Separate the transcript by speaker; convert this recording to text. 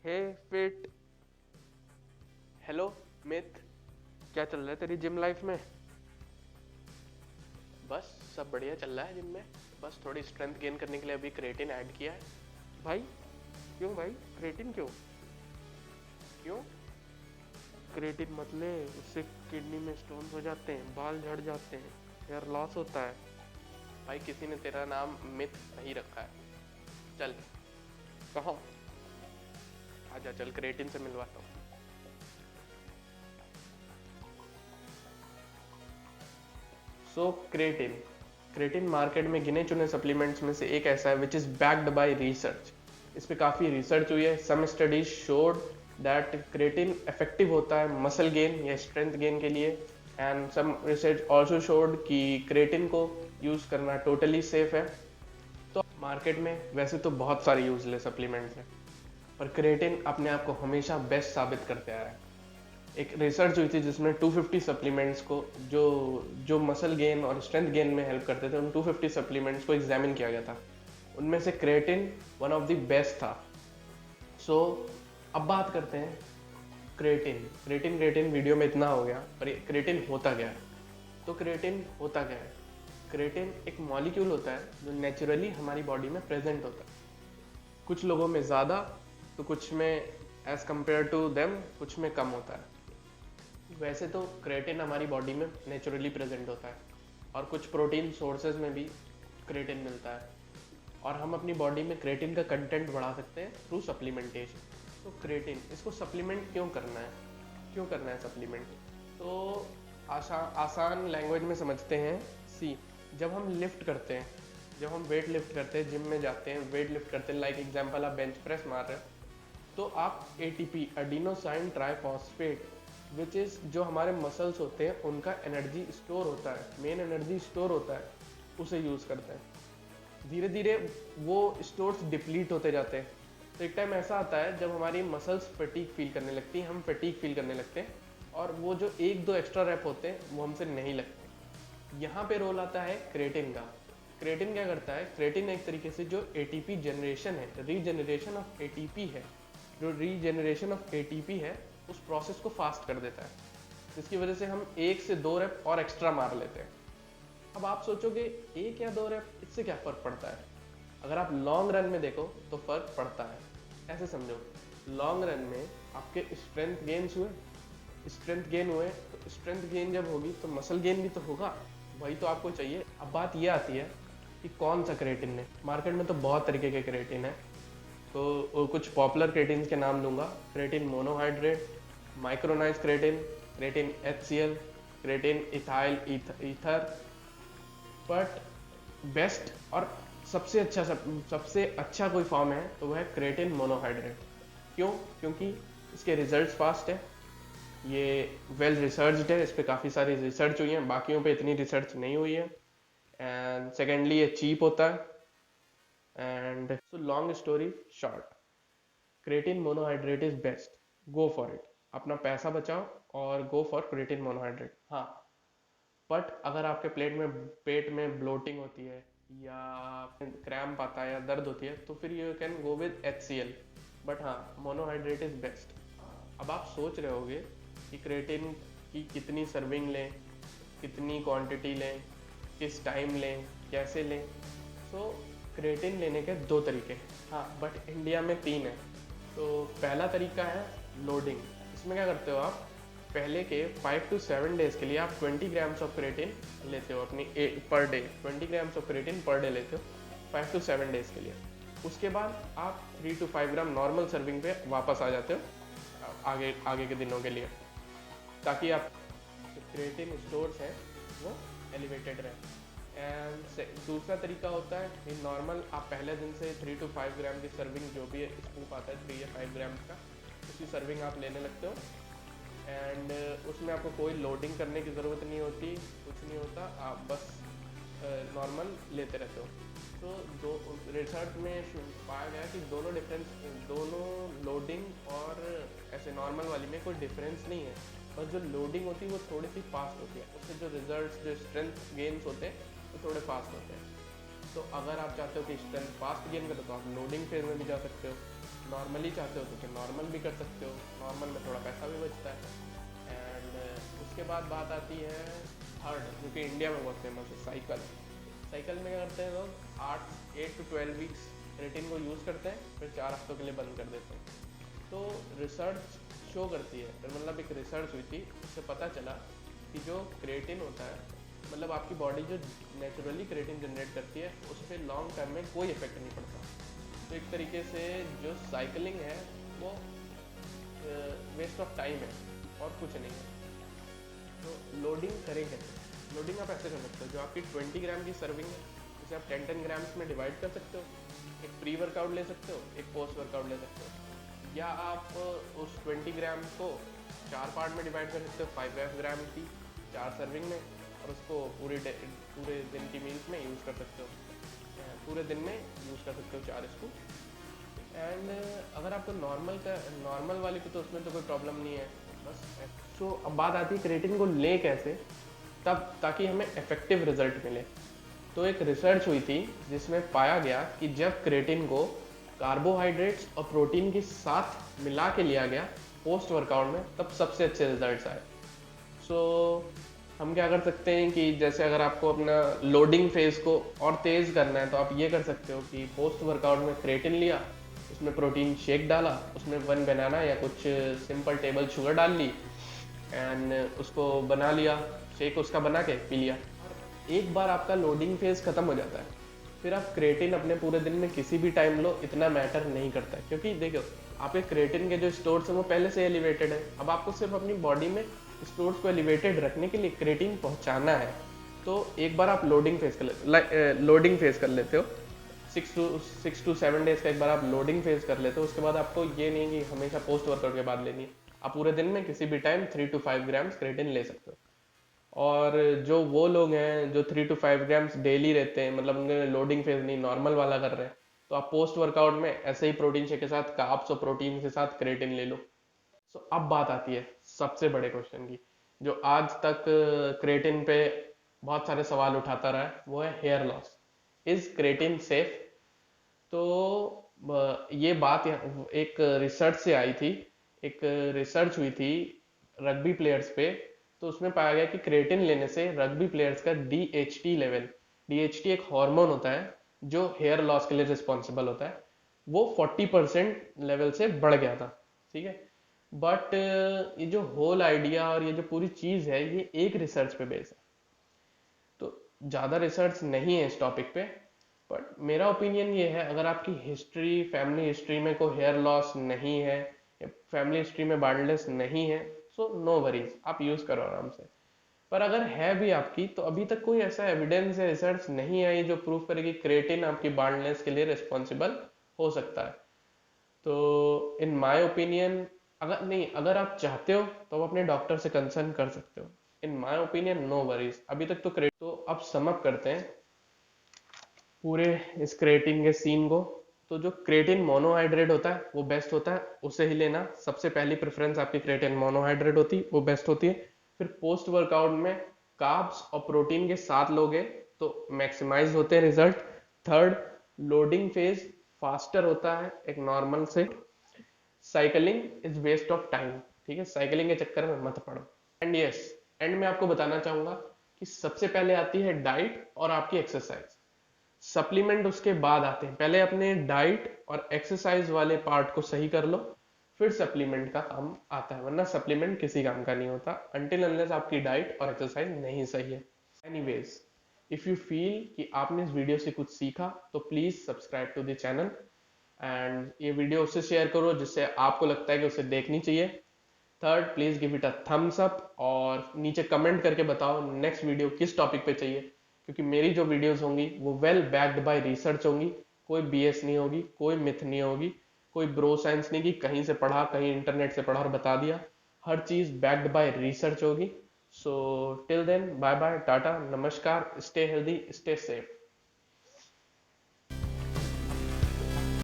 Speaker 1: हे fit. Hello myth. क्या चल रहा है तेरी जिम लाइफ में? बस सब बढ़िया चल रहा है जिम में। बस थोड़ी स्ट्रेंथ गेन करने के लिए अभी क्रिएटिन ऐड किया है। भाई क्यों भाई, क्रिएटिन क्यों? क्यों? क्रिएटिन मत ले, उससे किडनी में स्टोन्स हो जाते हैं, बाल झड़ जाते हैं, हेयर लॉस होता है। भाई किसी ने तेरा नाम मिथ नहीं रखा है। चल। कहाँ? आजा चल, क्रिएटिन से मिलवाता हूँ। सो क्रिएटिन क्रिएटिन मार्केट में गिने चुने सप्लीमेंट्स में से एक ऐसा है which is backed by research. इस पे काफ़ी रिसर्च हुई है। Some studies showed that creatine effective होता है मसल गेन या स्ट्रेंथ गेन के लिए। And some research also showed कि क्रिएटिन को यूज़ करना टोटली सेफ है। तो मार्केट में वैसे तो बहुत सारे यूजलेस सप्लीमेंट्स हैं, पर क्रिएटिन अपने आप को हमेशा बेस्ट साबित करते आ रहा है। एक रिसर्च हुई थी जिसमें 250 सप्लीमेंट्स को, जो जो मसल गेन और स्ट्रेंथ गेन में हेल्प करते थे, उन 250 सप्लीमेंट्स को एग्जामिन किया गया था। उनमें से creatine one of the best था। सो अब बात करते हैं क्रिएटिन। क्रिएटिन वीडियो में इतना हो गया, पर क्रिएटिन होता क्या है? तो क्रिएटिन होता क्या है? क्रिएटिन एक मॉलिक्यूल होता है जो नेचुरली हमारी बॉडी में प्रेजेंट होता है। कुछ लोगों में ज़्यादा, तो कुछ में एज कम्पेयर टू देम कुछ में कम होता है। वैसे तो क्रिएटिन हमारी बॉडी में नेचुरली प्रेजेंट होता है, और कुछ प्रोटीन सोर्सेज में भी क्रिएटिन मिलता है, और हम अपनी बॉडी में क्रिएटिन का कंटेंट बढ़ा सकते हैं थ्रू सप्लीमेंटेशन। तो क्रिएटिन, इसको सप्लीमेंट क्यों करना है? क्यों करना है सप्लीमेंट? तो आसान लैंग्वेज में समझते हैं। सी, जब हम लिफ्ट करते हैं, जब हम वेट लिफ्ट करते हैं, जिम में जाते हैं, वेट लिफ्ट करते हैं, लाइक एग्जांपल आप बेंच प्रेस मार रहे हो, तो आप ATP, adenosine triphosphate, which is जो हमारे मसल्स होते हैं उनका एनर्जी स्टोर होता है, मेन एनर्जी स्टोर होता है, उसे यूज़ करते हैं। धीरे धीरे वो स्टोर्स डिप्लीट होते जाते हैं। तो एक टाइम ऐसा आता है जब हमारी मसल्स फटीग फील करने लगती हैं, हम फटीग फील करने लगते हैं, और वो जो एक दो एक्स्ट्रा रैप होते हैं वो हमसे नहीं लगते। यहाँ पे रोल आता है क्रिएटिन का। क्रिएटिन क्या करता है? क्रिएटिन एक तरीके से जो एटीपी जनरेशन है, रीजनरेशन ऑफ एटीपी है, जो रीजनरेशन ऑफ एटीपी है, उस प्रोसेस को फास्ट कर देता है, जिसकी वजह से हम एक से दो रैप और एक्स्ट्रा मार लेते हैं। अब आप सोचोगे एक या दो रैप इससे क्या फ़र्क पड़ता है? अगर आप लॉन्ग रन में देखो तो फ़र्क पड़ता है। ऐसे समझो, लॉन्ग रन में आपके स्ट्रेंथ गेन हुए, तो स्ट्रेंथ गेन जब होगी तो मसल गेन भी तो होगा, वही तो आपको चाहिए। अब बात ये आती है कि कौन सा क्रिएटिन है। मार्केट में तो बहुत तरीके के क्रिएटिन है, तो कुछ पॉपुलर क्रिएटिन के नाम लूँगा। Creatine monohydrate, micronised creatine, creatine HCl, creatine ethyl ether. But best और सबसे अच्छा कोई फॉर्म है तो वह है क्रिएटिन मोनोहाइड्रेट। क्यों? क्योंकि इसके रिजल्ट्स फास्ट है, ये वेल रिसर्च्ड है, इस पर काफ़ी सारी रिसर्च हुई है, बाकियों पे इतनी रिसर्च नहीं हुई है। एंड सेकेंडली ये चीप होता है। And so long story short, creatine monohydrate is best, go for it. अपना पैसा बचाओ और गो फॉर क्रिएटिन मोनोहाइड्रेट। हाँ, बट अगर आपके पेट में ब्लोटिंग होती है, या क्रैम्प आता है, या दर्द होती है, तो फिर you can go with HCl। But हाँ, मोनोहाइड्रेट इज बेस्ट। अब आप सोच रहे होगे कि क्रिएटिन की कितनी सर्विंग लें, कितनी क्वांटिटी लें, किस टाइम लें, कैसे लें। सो क्रिएटिन लेने के दो तरीके हैं, हाँ, बट इंडिया में तीन है। तो पहला तरीका है लोडिंग। इसमें क्या करते हो आप? पहले के 5 to 7 डेज के लिए आप 20 ग्राम्स ऑफ क्रिएटिन लेते हो अपनी per day. 20 grams of creatine per day लेते हो 5 to 7 डेज के लिए। उसके बाद आप 3 to 5 ग्राम नॉर्मल सर्विंग पे वापस आ जाते हो आगे आगे के दिनों के लिए, ताकि आप जो क्रिएटिन स्टोर्स हैं वो एलिवेटेड रहे। एंड दूसरा तरीका होता है कि नॉर्मल आप पहले दिन से 3 to 5 ग्राम की सर्विंग, जो भी स्कूप आता है 3 या 5 ग्राम का, उसी सर्विंग आप लेने लगते हो। एंड उसमें आपको कोई लोडिंग करने की ज़रूरत नहीं होती, कुछ नहीं होता, आप बस नॉर्मल लेते रहते हो। तो दो रिसर्च में पाया गया कि दोनों लोडिंग और ऐसे नॉर्मल वाली में कोई डिफरेंस नहीं है, बस जो लोडिंग होती है वो थोड़ी सी फास्ट होती है, उससे जो रिजल्ट्स, जो स्ट्रेंथ गेन्स होते हैं वो थोड़े फास्ट होते हैं। तो अगर आप चाहते हो कि स्ट्रेंथ फास्ट गेन करो तो आप लोडिंग फेज में भी जा सकते हो, नॉर्मली चाहते हो तो फिर नॉर्मल भी कर सकते हो, नॉर्मल में थोड़ा पैसा भी बचता है। एंड उसके बाद बात आती है थर्ड, जो कि इंडिया में बहुत फेमस है, साइकिल। साइकिल में क्या करते हैं लोग, 8 to 12 वीक्स क्रेटिन को यूज़ करते हैं, फिर 4 हफ्तों के लिए बंद कर देते हैं। तो रिसर्च शो करती है, मतलब एक रिसर्च हुई थी, उससे पता चला कि जो क्रेटिन होता है, मतलब आपकी बॉडी जो नेचुरली क्रेटिन जनरेट करती है, उस पर लॉन्ग टर्म में कोई इफेक्ट नहीं पड़ता। तो एक तरीके से जो साइकिलिंग है वो वेस्ट ऑफ टाइम है और कुछ नहीं है। तो लोडिंग करें कैसे? लोडिंग आप ऐसे कर सकते हो, जो आपकी 20 ग्राम की सर्विंग है उसे आप 10 ग्राम्स में डिवाइड कर सकते हो। एक प्री वर्कआउट ले सकते हो, एक पोस्ट वर्कआउट ले सकते हो, या आप उस 20 ग्राम को 4 पार्ट में डिवाइड कर सकते हो, 5 ग्राम की 4 सर्विंग में, और उसको पूरे दिन की मील्स में यूज़ कर सकते हो, पूरे दिन में यूज़ कर सकते हो 4 स्कूप। एंड अगर आपको नॉर्मल वाली को, तो उसमें तो कोई प्रॉब्लम नहीं है बस। सो अब बात आती है क्रेटिन को ले कैसे, तब ताकि हमें इफेक्टिव रिजल्ट मिले। तो एक रिसर्च हुई थी जिसमें पाया गया कि जब क्रेटिन को कार्बोहाइड्रेट्स और प्रोटीन के साथ मिला के लिया गया पोस्ट वर्कआउट में, तब सबसे अच्छे रिजल्ट्स आए। सो हम क्या कर सकते हैं कि जैसे अगर आपको अपना लोडिंग फेज को और तेज़ करना है, तो आप ये कर सकते हो कि पोस्ट वर्कआउट में क्रेटिन लिया, उसमें प्रोटीन शेक डाला, उसमें 1 बनाना या कुछ सिंपल टेबल शुगर डाल ली, एंड उसको बना लिया, शेक उसका बना के पी लिया। एक बार आपका लोडिंग फेज खत्म हो जाता है, फिर आप क्रेटिन अपने पूरे दिन में किसी भी टाइम लो, इतना मैटर नहीं करता है। क्योंकि देखो, आपके क्रेटिन के जो स्टोर्स हैं वो पहले से एलिवेटेड है। अब आपको सिर्फ अपनी बॉडी में स्टोर्स को एलिवेटेड रखने के लिए क्रेटिन पहुंचाना है। तो एक बार आप लोडिंग फेज कर लेते हो, 6 to 7 डेज का एक बार आप लोडिंग फेज कर लेते हो। उसके बाद आपको ये नहीं कि हमेशा पोस्ट वर्कआउट के बाद लेनी है, आप पूरे दिन में किसी भी टाइम 3 to 5 ग्राम्स क्रेटिन ले सकते हो। और जो वो लोग हैं जो 3 to 5 ग्राम्स डेली रहते हैं, मतलब उनके लोडिंग फेज नहीं नॉर्मल वाला कर रहे हैं, तो आप पोस्ट वर्कआउट में ऐसे ही प्रोटीन शेक के साथ कार्ब्स और प्रोटीन के साथ क्रेटिन ले लो। सो अब बात आती है सबसे बड़े क्वेश्चन की, जो आज तक क्रेटिन पे बहुत सारे सवाल उठाता रहा है, वो है hair loss. Is creatine safe? तो ये बात एक रिसर्च से आई थी। एक रिसर्च हुई थी रग्बी प्लेयर्स पे, तो उसमें पाया गया कि क्रेटिन लेने से रग्बी प्लेयर्स का DHT लेवल, DHT एक हार्मोन होता है जो हेयर लॉस के लिए रिस्पॉन्सिबल होता है, वो 40% लेवल से बढ़ गया था। ठीक है, बट ये जो होल आइडिया और ये जो पूरी चीज है, ये एक रिसर्च पे बेस है। तो ज़्यादा रिसर्च नहीं है इस टॉपिक पे, बट मेरा ओपिनियन ये है, अगर आपकी हिस्ट्री, फैमिली हिस्ट्री में कोई हेयर लॉस नहीं है, फैमिली हिस्ट्री में बार्डनेस नहीं है, सो नो वरीज, आप यूज़ करो आराम से। पर अगर है भी आपकी, तो अभी तक कोई ऐसा एविडेंस या रिसर्च नहीं आई जो प्रूव करे कि क्रेटिन आपकी बार्डनेस के लिए रिस्पॉन्सिबल हो सकता है। तो इन माय ओपिनियन, अगर आप चाहते हो तो आप अपने डॉक्टर से कंसर्न कर सकते हो। In my opinion no worries, अभी तक तो तो अब सम अप करते हैं पूरे इस क्रेटिन के सीन को। तो जो क्रेटिन मोनोहाइड्रेट होता है वो बेस्ट होता है, उसे ही लेना। सबसे पहली प्रेफरेंस आपकी क्रेटिन मोनोहाइड्रेट होती है, वो बेस्ट होती है। फिर पोस्ट वर्कआउट में कार्ब्स और प्रोटीन के साथ लोगे तो मैक्सिमाइज होते हैं result. Third, loading phase faster होता है एक नॉर्मल से। Cycling is waste of time, ठीक है, साइकिलिंग के चक्कर में मत पड़ो। एंड यस, एंड में आपको बताना चाहूंगा कि सबसे पहले आती है डाइट और आपकी एक्सरसाइज, सप्लीमेंट उसके बाद आते हैं। पहले अपने डाइट और एक्सरसाइज वाले पार्ट को सही कर लो, फिर सप्लीमेंट का काम आता है, वरना सप्लीमेंट किसी काम का नहीं होता अनटिल अनलेस आपकी डाइट और एक्सरसाइज नहीं सही है। एनीवेज, इफ यू फील कि आपने इस वीडियो से कुछ सीखा, तो please subscribe to the channel and ये वीडियो उससे शेयर करो जिससे आपको लगता है कि उसे देखनी चाहिए। Third, please give it a thumbs up, और नीचे कमेंट करके बताओ नेक्स्ट वीडियो किस टॉपिक पे चाहिए, क्योंकि मेरी जो वीडियोस होंगी वो वेल बैक्ड बाय रिसर्च होंगी। कोई BS नहीं होगी, कोई मिथ नहीं होगी, कोई ब्रो साइंस नहीं कि कहीं से पढ़ा, कहीं इंटरनेट से पढ़ा और बता दिया। हर चीज बैक्ड बाय रिसर्च होगी। So till then, bye bye, ta ta, नमस्कार, स्टे हेल्दी, स्टे सेफ।